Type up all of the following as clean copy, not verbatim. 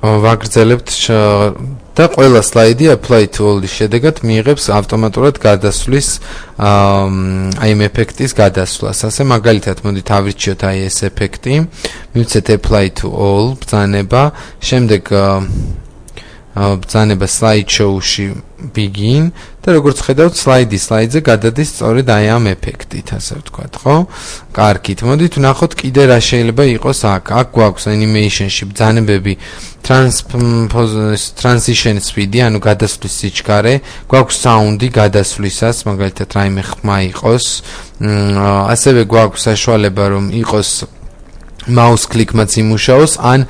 ვაგრძელებთ და ყველა სლაიდი apply to all-ის შედეგად მიიღებს ავტომატურად გადასვლის აი ამ ეფექტის გადასვლას. ასე მაგალითად მოდით ავირჩიოთ აი ეს ეფექტი, მივცეთ apply to all ბრძანება, შემდეგ ბრძანება slideshow-ში begin და როგორც ხედავთ სლაიდზე გადადის სწორედ აი ამ ეფექტით, ასე ვთქვათ, ხო? კარგით, მოდით ვნახოთ კიდე რა შეიძლება იყოს აქ. აქ გვაქვს animation-ში ბრძანებები transition speed-ი, ანუ გადასვლის სიჩქარე, გვაქვს sound-ი გადასვლისას, მაგალითად რაიმე ხმა იყოს. ასევე გვაქვს საშუალება რომ იყოს mouse click-მაც იმუშაოს, ან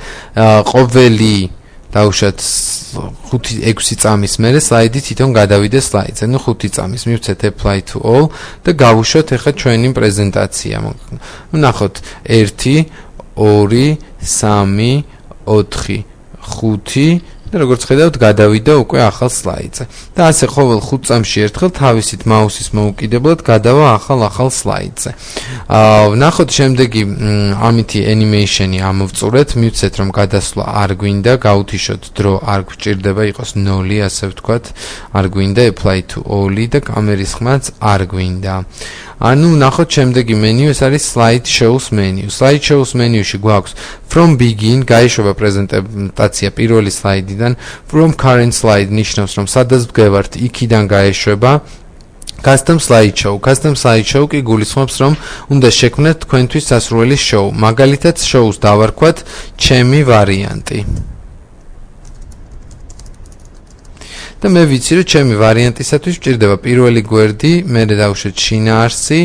ყოველი დავუშვათ 5-6 წამის მერე სლაიდი თვითონ გადავიდეს სლაიდზე. ნუ 5 წამის მივცეთ apply to all და გავუშვათ ახლა ჩვენი პრეზენტაცია. ვნახოთ 1 2 3 4 5 და როგორც ხედავთ გადავიდა უკვე ახალ სლაიდზე. და ასე ყოველ 5 წამში ერთხელ თავისით მაუსის მოუკიდებლად გადავა ახალ სლაიდზე. ვნახოთ შემდეგი ამითი animation-ი ამოვწურეთ, მივცეთ რომ გადასვლა არ გვინდა, გავუთიშოთ დრო არ გვჭირდება იყოს 0, ასე ვთქვათ, არ გვინდა apply to all-ი და კამერის ხმაც არ გვინდა. ანუ ვნახოთ შემდეგი მენიუ, ეს არის slideshows menu. slideshows menu-ში გვაქვს from begin, გაიშვება პრეზენტაცია პირველი სლაიდიდან, from current slide ნიშნავს რომ სადაც ვდგევართ, იქიდან გაეშვება. Custom slideshow კი გულისხმობს რომ უნდა შექმნათ თქვენთვის სასურველი show. მაგალითად shows დავარქვათ ჩემი ვარიანტი. და მე ვიცი რომ ჩემი ვარიანტისათვის ვჭირდება პირველი გვერდი, მერე დავუშვეთ შინაარსი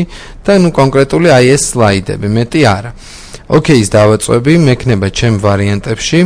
და ნუ კონკრეტული აი ეს სლაიდები, მეტი არა. OK-ის დავაწვევი, მექნება ჩემ ვარიანტებში.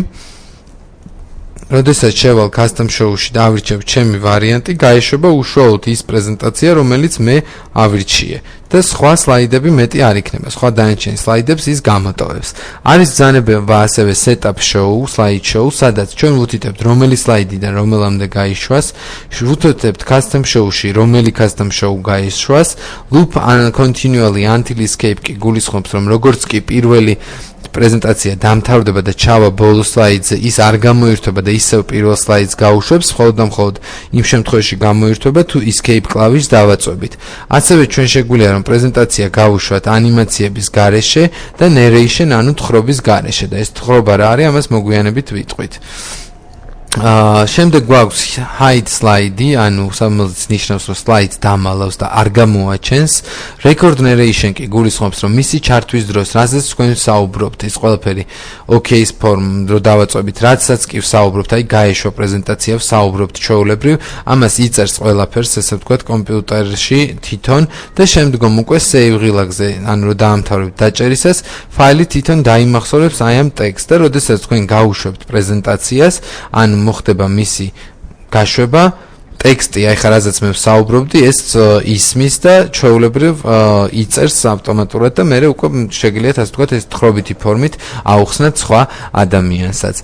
როდესაც შევალ custom show-ში და ავირჩევ ჩემი ვარიანტი, გაეშვება უშუალოდ ის პრეზენტაცია, რომელიც მე ავირჩიე. და სხვა სლაიდები მეტი არ იქნება. სხვა დანარჩენ სლაიდებს ის გამოტოვებს. არის ბრძანება ასევე setup show, slideshow, სადაც ჩვენ ვუთითებთ რომელი სლაიდიდან რომელამდე გაიშვას, ვუთითებთ custom show-ში რომელი custom show გაიშვას, loop continually until escape კი გულისხმობს რომ როგორც კი პირველი პრეზენტაცია დამთავრდება და ჩავა ბოლო სლაიდზე, ის არ გამოირთვება და ისევ პირველ სლაიდს გაუშვებს, მხოლოდ და მხოლოდ იმ შემთხვევაში გამოირთვება თუ escape კლავიშს დავაწვევით. ასევე ჩვენ შეგვიძლია რომ პრეზენტაცია გავუშვათ ანიმაციების გარეშე და narration, ანუ თხრობის გარეშე და ეს თხრობა რა არის, ამას მოგვიანებით ვიტყვით. შემდეგ გვაქვს hide slide-ი, ანუ რომელზეც ნიშნავს რომ სლაიდს დამალავს და არ გამოაჩენს. record narration კი გულისხმობს რომ მისი ჩართვის დროს, რასაც თქვენ საუბრობთ, ის ყველაფერი OK-ის ფორმ რო დავაწვევით, რაცაც კი საუბრობთ, აი გაეშვა პრეზენტაცია, საუბრობთ ჩვეულებრივ, ამას იწერს ყველაფერს, ესე ვთქვათ, კომპიუტერში თვითონ და შემდგომ უკვე save ღილაკზე, ანუ რო დაამთავრებთ დაჭერისას, ფაილი თვითონ დაიმახსოვრებს აი ამ ტექსტს და როდესაც თქვენ გაუშვებთ პრეზენტაციას, ანუ მოხდება მისი გაშვება, ტექსტი, აი ხა რაზეც მე ვსაუბრობდი, ეს ისმის და ჩვეულებრივ იწერს ავტომატურად და მე უკვე შეგიძლიათ ასე ვთქვათ ეს თხრობითი ფორმით აუხსნათ სხვა ადამიანსაც.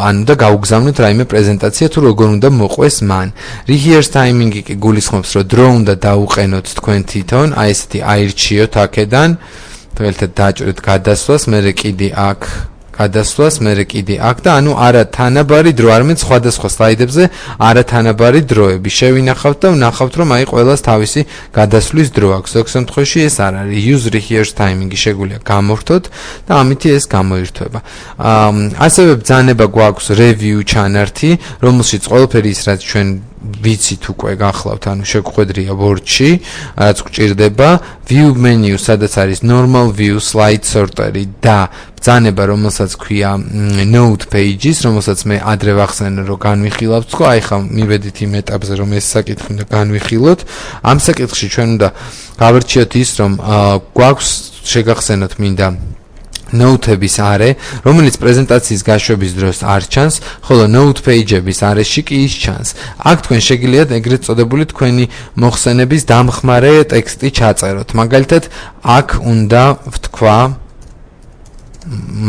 ანუ და გაუგზავნოთ რაიმე პრეზენტაცია თუ როგორ უნდა მოყვეს მან. Rehearse timing-ი კი გულისხმობს, რომ დრო უნდა დაუყენოთ თქვენ თვითონ, აი ესეთი აირჩიოთ აქედან, თვალთად დააჭრეთ გადასვლას, მერე კიდე აქ გადასვლას, მერე კიდე აქ და ანუ არა თანაბარი დრო, არამედ სხვადასხვა სლაიდებზე არა თანაბარი დროები შევინახავთ და ვნახავთ რომ აი ყველას თავისი გადასვლის დრო აქვს. ზოგ შემთხვევაში ეს არ არის. use rehearse timing-ი შეგვიძლია გამორთოთ და ამითი ეს გამოირთვება. ასევე ბრძანება გვაქვს review ჩანართი, რომელშიც ყველაფერი ის რაც ჩვენ ვიცით უკვე გახლავთ, ანუ შეგხვედრია Word-ში, რაც გვჭირდება, view menu, სადაც არის normal view, slide sorter-ი და ბრძანება, რომელსაც ქვია note pages, რომელსაც მე ადრე ვახსენე, რომ განვიხილავთ, ხო, აი ხა მივედით იმ ეტაპზე, რომ ეს საკითხი უნდა განვიხილოთ. ამ საკითხში ჩვენ უნდა გავარჩიოთ ის, რომ გვაქვს შეგახსენოთ მინდა ნოუთების არე, რომელიც პრეზენტაციის გაშვების დროს არ ჩანს, ხოლო note page-ების არეში კი ის ჩანს. აქ თქვენ შეგიძლიათ ეგრეთ წოდებული თქვენი მოხსენების დამხმარე ტექსტი ჩაწეროთ. მაგალითად, აქ უნდა ვთქვა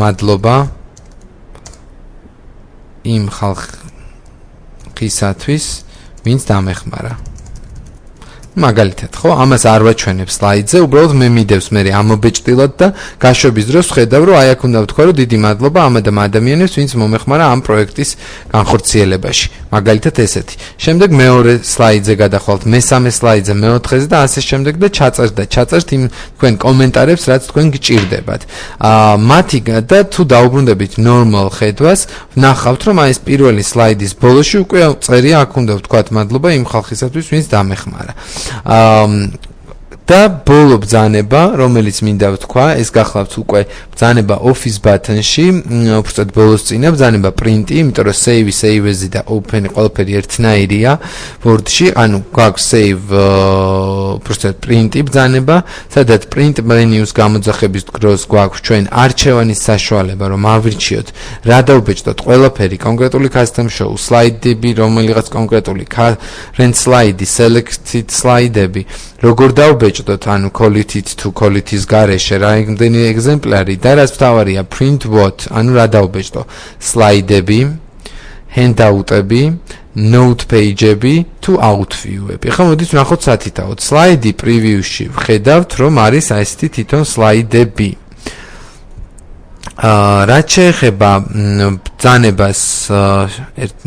მადლობა იმ ხალხისათვის, ვინც დამეხმარა. მაგალითად, ხო, ამას არ ვაჩვენებ სლაიდზე, უბრალოდ მე მიდევს მე ამობეჭდილად და გაშვების დროს ხედავ, რომ აი აქ უნდა ვთქვა, რომ დიდი მადლობა ამ ადამიანებს, ვინც მომეხმარა ამ პროექტის განხორციელებაში. მაგალითად ესეთი. შემდეგ მეორე სლაიდზე გადახვალთ, მესამე სლაიდზე, მეოთხეზე და ასე შემდეგ და ჩაწერთ იმ თქვენ კომენტარებს, რაც თქვენ გჭირდებათ. მათი და თუ დაუბრუნდებით ნორმალ ხედვას, ვნახავთ, რომ აი ეს პირველი სლაიდის ბოლოში უკვე წერია, აქ უნდა ვთქვათ მადლობა იმ ხალხისათვის, ვინც დამეხმარა. და ბოლო ბრძანება, რომელიც მინდა ვთქვა, ეს გახლავთ უკვე ბრძანება Office button-ში, უბრალოდ ბოლოს წინა ბრძანება print-ი, იმიტომ რომ save-ი და open-ი ყველაფერი ერთნაირია Word-ში, ანუ გვაქვს save უბრალოდ print-ი ბრძანება, სადაც print menu-ს გამოძახების დროს გვაქვს ჩვენ არჩევანის საშუალება, რომ ავირჩიოთ, რა დავბეჭდოთ ყველაფერი, კონკრეტული custom show, slide-ები, რომელიღაც კონკრეტული current slide-ი, selected slide-ები, როგორ დავბეჭდოთ, ანუ quality-ით თუ quality-ის გარეშე, რამდენი ეგზემპლარი და რაც მთავარია print what, ანუ რა დავბეჭდო, slide-ები, handout-ები, note page-ები თუ out view-ები. ახლა მოდით ვნახოთ სათითაოდ. slide-ი preview-ში ვხედავთ, რომ არის აი ესეთი თვითონ slide-ები. რაც შეეხება ბრძანებას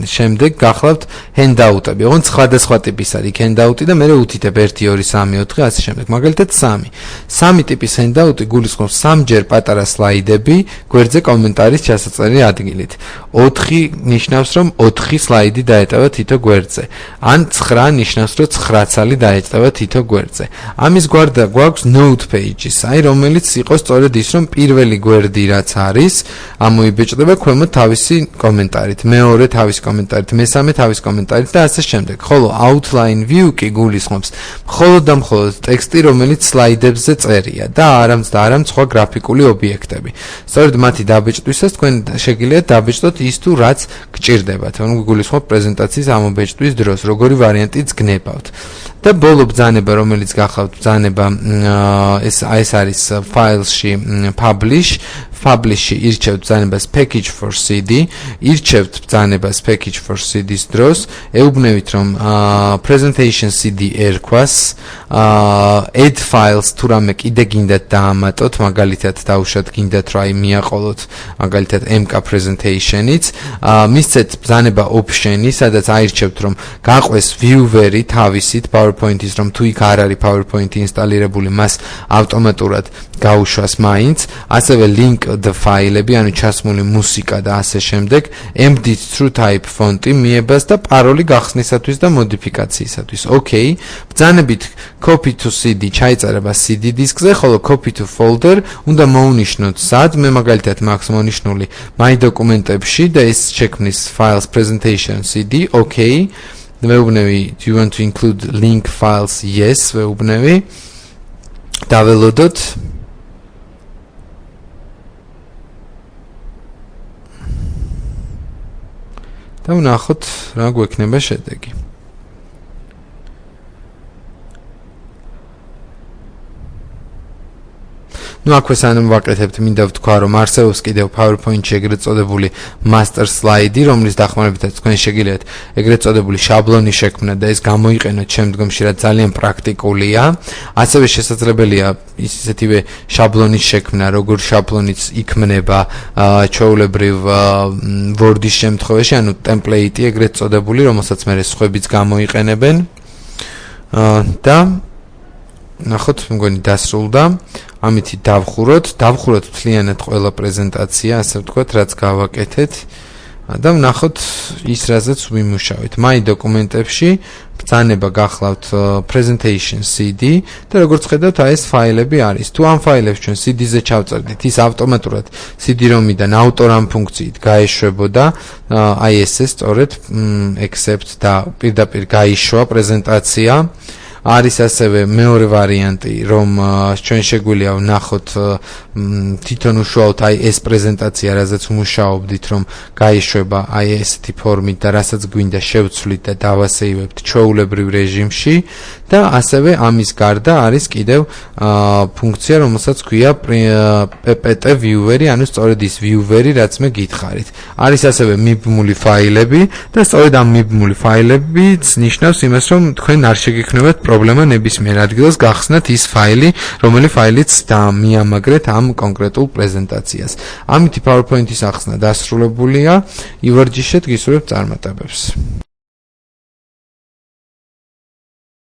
შემდეგ გახლავთ handout-ები. ოღონდ სხვადასხვა ტიპის არის handout-ი და მე უთითებ 1 2 3 4 ასე შემდეგ. მაგალითად 3. 3 ტიპის handout-ი გულისხმობს 3ჯერ პატარა სლაიდები გვერდზე კომენტარის ჩასაწერი ადგილით. 4 ნიშნავს რომ 4 სლაიდი დაეტევა თითო გვერდზე. ან 9 ნიშნავს რომ 9 ცალი დაეტევა თითო გვერდზე. ამის გარდა გვაქვს note pages, აი რომელიც იყოს სწორედ ის რომ პირველი გვერდი რაც არის, ამოიბეჭდება ქვემოთ თავისი კომენტარით, მეორე თავისი კომენტარით, მესამე თავისი კომენტარით და ასე შემდეგ. ხოლო outline view კი გულისხმობს მხოლოდ და მხოლოდ ტექსტი, რომელიც სლაიდებზე წერია და არა სხვა გრაფიკული ობიექტები. სწორედ მათი დაბეჭდვისას თქვენ შეგიძლიათ დაბეჭდოთ ის თუ რაც გჭირდებათ. ანუ გულისხმობ პრეზენტაციის ამობეჭდვის დროს, როგორი ვარიანტიც გნებავთ. და ბოლო ბრძანება, რომელიც გახლავთ ბრძანება, ეს არის ფაილში publish-ში ირჩევთ ბრძანებას package for CD, ირჩევთ ბრძანებას package for CD-ს დროს, ეუბნებით რომ presentation CD ერქვას, add files თუ რამე კიდე გინდათ დაამატოთ, მაგალითად დავუშვათ გინდათ რომ აი მიაყოლოთ მაგალითად MK presentation-იც, მისცეთ ბრძანება option-ი, სადაც აირჩევთ რომ გაყვეს viewer-ი თავისით PowerPoint-ის, რომ თუ იქ არ არის PowerPoint-ი ინსტალირებული, მას ავტომატურად გაუშვას მაინც, ასევე link the file-ები, ანუ ჩასმული მუსიკა და ასე შემდეგ, empty true type font-ი მიებას და პაროლი გახსნისათვის და მოდიფიკაციისათვის. Okay, ბრძანებით copy to CD ჩაიწერება CD დისკზე, ხოლო copy to folder უნდა მოუნიშნოთ სად, მე მაგალითად მაქვს მონიშნული my დოკუმენტებში და ეს შექმნის files presentation CD. Okay, ვეუბნები do you want to include link files? Yes, ვეუბნები. დაველოდოთ. და ვნახოთ რა გვექნება შედეგი. ნუ აქვე სანამ ვაკეთებთ, მინდა ვთქვა, რომ არსებობს კიდევ PowerPoint-ში ეგრეთ წოდებული master slide-ი, რომლის დახმარებითაც თქვენ შეგიძლიათ ეგრეთ წოდებული შაბლონი შექმნათ და ეს გამოიყენოთ შემდგომში, რაც ძალიან პრაქტიკულია. ასევე შესაძლებელია ისეთივე შაბლონის შექმნა, როგორ შაბლონიც იქმნება ჩვეულებრივ Word-ის შემთხვევაში, ანუ template-ი ეგრეთ წოდებული, რომელსაც მე სხვებიც გამოიყენებენ. და ნახოთ, მგონი დასრულდა. ამითი დავხუროთ მთლიანად ყველა პრეზენტაცია, ასე ვთქვათ, რაც გავაკეთეთ და ვნახოთ ის, რაზეც ვიმუშავეთ. My დოკუმენტებში ბრძანება გახლავთ presentation CD და როგორც ხედავთ, აი ეს ფაილები არის. თუ ამ ფაილებს ჩვენ CD-ზე ჩავწერდით, ის ავტომატურად CD-ROM-იდან ავტორამ ფუნქციით გაეშვებოდა, აი ესე სწორედ accept და პირდაპირ გაიშვა პრეზენტაცია. არის ასევე მეორე ვარიანტი, რომ ჩვენ შეგვიძლია ვნახოთ თვითონ უშუალოდ აი ეს პრეზენტაცია, რაზეც მუშაობდით, რომ გაიშვება აი ესეთი ფორმით და რასაც გვინდა შევცვლით და დავასეივებთ ჩვეულებრივ რეჟიმში და ასევე ამის გარდა არის კიდევ ფუნქცია, რომელსაც ქვია ppt viewer-ი, ანუ სწორედ ის viewer-ი, რაც მე გითხარით. არის ასევე მიბმული ფაილები და სწორედ ამ მიბმული ფაილებიც ნიშნავს იმას, რომ თქვენ არ შეგექმნებათ პრობლემა ნებისმიერ ადგილას გახსნათ ის ფაილი, რომელი ფაილიც მიამაგრეთ ამ კონკრეტულ პრეზენტაციას. ამით PowerPoint-ის ახსნა დასრულებულია. ივარჯიშეთ, გისურვებთ წარმატებებს.